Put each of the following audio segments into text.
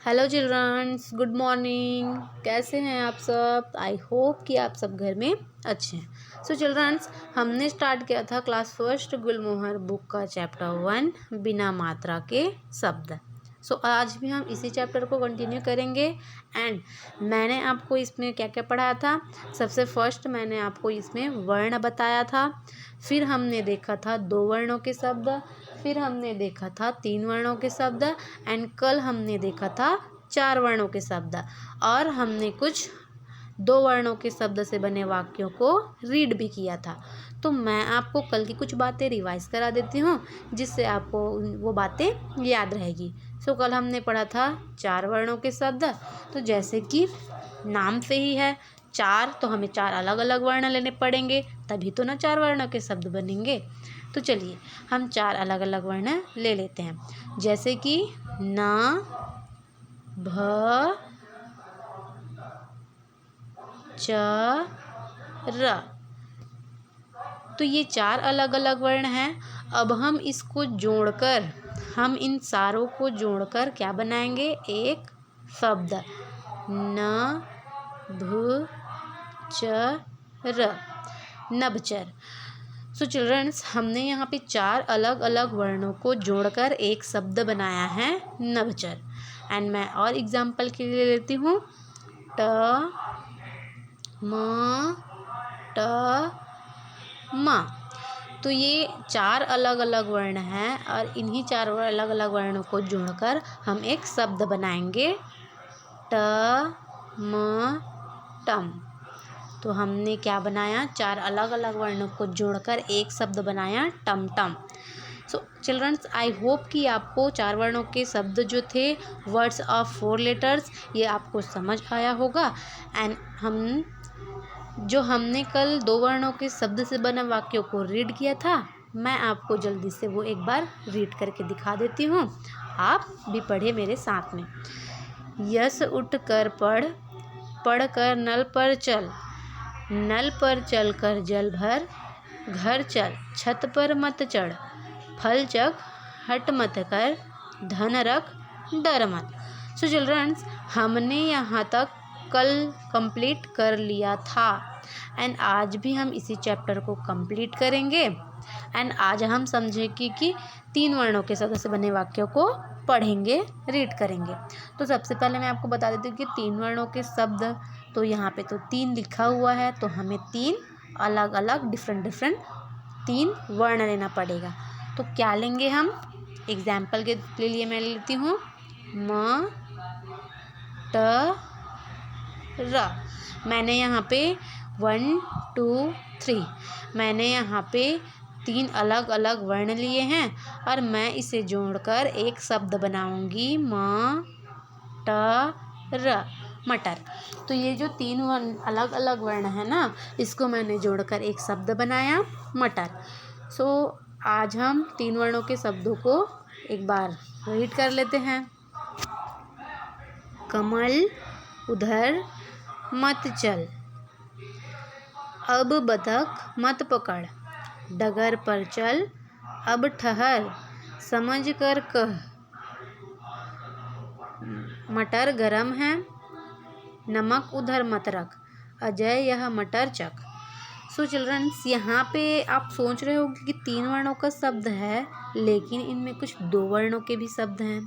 Hello children's, good morning. कैसे हैं आप सब? आई होप कि आप सब घर में अच्छे हैं। सो चिल्ड्रंस, हमने स्टार्ट किया था क्लास फर्स्ट गुलमोहर बुक का चैप्टर 1 बिना मात्रा के शब्द। सो आज भी हम इसी चैप्टर को कंटिन्यू करेंगे। एंड मैंने आपको इसमें क्या क्या पढ़ाया था। सबसे फर्स्ट मैंने आपको इसमें वर्ण बताया था, फिर हमने देखा था 2 वर्णों के शब्द, फिर हमने देखा था 3 वर्णों के शब्द, एंड कल हमने देखा था 4 वर्णों के शब्द, और हमने कुछ 2 वर्णों के शब्द से बने वाक्यों को रीड भी किया था। तो मैं आपको कल की कुछ बातें रिवाइज करा देती हूँ, जिससे आपको वो बातें याद रहेगी। सो कल हमने पढ़ा था 4 वर्णों के शब्द। तो जैसे कि नाम से ही है 4, तो हमें 4 अलग अलग वर्ण लेने पड़ेंगे, तभी तो ना 4 वर्णों के शब्द बनेंगे। तो चलिए हम 4 अलग अलग वर्ण ले लेते हैं, जैसे कि न, भ, च, र। तो ये 4 अलग अलग वर्ण हैं। अब हम इसको जोड़कर, हम इन सारों को जोड़कर क्या बनाएंगे? एक शब्द, न, भ, च, र, नभचर। सो चिल्ड्रंस, हमने यहाँ पे 4 अलग अलग वर्णों को जोड़कर एक शब्द बनाया है, नभचर। एंड मैं और एग्जाम्पल के लिए लेती हूँ ट, म, ट, म। तो ये 4 अलग अलग वर्ण हैं, और इन्हीं 4 अलग अलग वर्णों को जोड़कर हम एक शब्द बनाएंगे, ट, म, टम। तो हमने क्या बनाया? 4 अलग अलग वर्णों को जोड़कर एक शब्द बनाया, टमटम। सो चिल्ड्रंस, आई होप कि आपको 4 वर्णों के शब्द जो थे, वर्ड्स ऑफ 4 लेटर्स, ये आपको समझ आया होगा। एंड हमने कल 2 वर्णों के शब्द से बने वाक्यों को रीड किया था, मैं आपको जल्दी से वो एक बार रीड करके दिखा देती हूँ। आप भी पढ़े मेरे साथ में। यस उठ कर पढ़ कर नल पर चल, नल पर चल कर जल भर, घर चल छत पर मत चढ़, फल चख हट मत कर, धन रख डर मत। सो चिल्ड्रंस, हमने यहाँ तक कल कंप्लीट कर लिया था, एंड आज भी हम इसी चैप्टर को कंप्लीट करेंगे। एंड आज हम समझेंगे कि 3 वर्णों के शब्द से बने वाक्यों को पढ़ेंगे, रीड करेंगे। तो सबसे पहले मैं आपको बता देती हूँ कि 3 वर्णों के शब्द, तो यहाँ पे तो 3 लिखा हुआ है, तो हमें 3 अलग अलग डिफरेंट 3 वर्ण लेना पड़ेगा। तो क्या लेंगे हम? एग्जाम्पल के लिए मैं लेती हूँ म, ट, र। मैंने यहाँ पे 1 2 3 मैंने यहाँ पे 3 अलग अलग वर्ण लिए हैं, और मैं इसे जोड़कर एक शब्द बनाऊंगी, म, ट, र, मटर। तो ये जो 3 अलग अलग वर्ण है ना, इसको मैंने जोड़कर एक शब्द बनाया, मटर। सो आज हम 3 वर्णों के शब्दों को एक बार रीड कर लेते हैं। कमल उधर मत चल, अब बतख मत पकड़, डगर पर चल अब ठहर, समझ कर कह, मटर गरम है नमक उधर मत रख, अजय यह मटर चख। सो चिल्ड्रंस, यहाँ पे आप सोच रहे होंगे कि 3 वर्णों का शब्द है, लेकिन इनमें कुछ 2 वर्णों के भी शब्द हैं।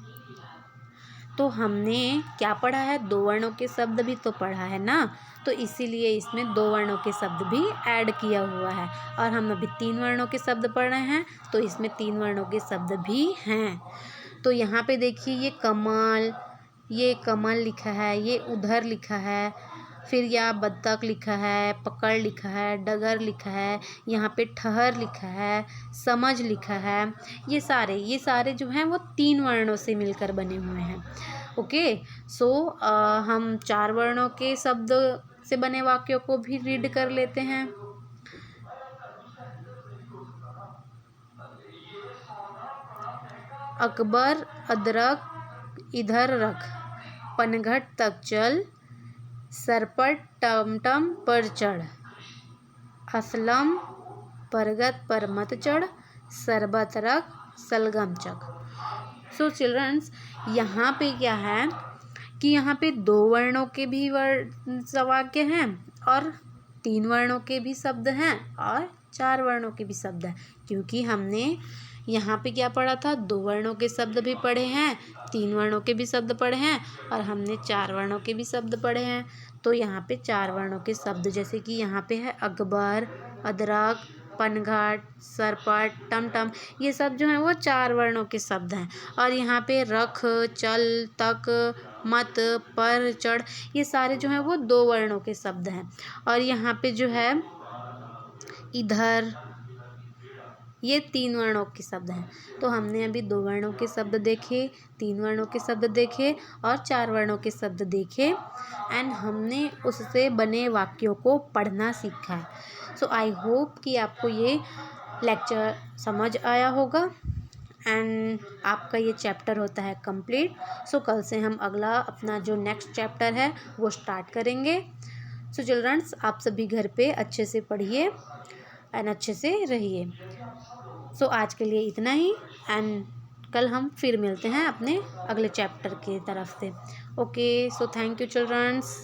तो हमने क्या पढ़ा है? 2 वर्णों के शब्द भी तो पढ़ा है ना, तो इसीलिए इसमें 2 वर्णों के शब्द भी ऐड किया हुआ है। और हम अभी 3 वर्णों के शब्द पढ़ रहे हैं, तो इसमें 3 वर्णों के शब्द भी हैं। तो यहाँ पे देखिए, ये कमल लिखा है, ये उधर लिखा है, फिर यहाँ बत्तख लिखा है, पकड़ लिखा है, डगर लिखा है, यहाँ पे ठहर लिखा है, समझ लिखा है। ये सारे जो हैं वो 3 वर्णों से मिलकर बने हुए हैं। ओके, सो हम 4 वर्णों के शब्द से बने वाक्यों को भी रीड कर लेते हैं। अकबर अदरक इधर रख, पनघट तक चल, सरपट टमटम पर चढ़, असलम परगत पर मत चढ़, शरबत रख सलगम चख। सो चिल्ड्रंस, यहाँ पे क्या है? कि यहाँ पे 2 वर्णों के भी वाक्य हैं और 3 वर्णों के भी शब्द हैं और 4 वर्णों के भी शब्द हैं, क्योंकि हमने यहाँ पे क्या पढ़ा था, 2 वर्णों के शब्द भी पढ़े हैं, 3 वर्णों के भी शब्द पढ़े हैं और हमने 4 वर्णों के भी शब्द पढ़े हैं। तो यहाँ पे 4 वर्णों के शब्द, जैसे कि यहाँ पे है अकबर, अदरक, पनघाट, सरपट, टमटम, ये सब जो हैं वो 4 वर्णों के शब्द हैं। और यहाँ पे रख, चल, तक, मत, पर, चढ़, ये सारे जो हैं वो 2 वर्णों के शब्द हैं। और यहाँ पे जो है इधर, ये 3 वर्णों के शब्द हैं। तो हमने अभी 2 वर्णों के शब्द देखे, 3 वर्णों के शब्द देखे और 4 वर्णों के शब्द देखे एंड हमने उससे बने वाक्यों को पढ़ना सीखा है। सो आई होप कि आपको ये लेक्चर समझ आया होगा एंड आपका ये चैप्टर होता है कंप्लीट। सो कल से हम अगला अपना जो नेक्स्ट चैप्टर है वो स्टार्ट करेंगे। सो चिल्ड्रंस, आप सभी घर पे अच्छे से पढ़िए एंड अच्छे से रहिए। सो आज के लिए इतना ही एंड कल हम फिर मिलते हैं अपने अगले चैप्टर की तरफ से। Okay, so thank you children's.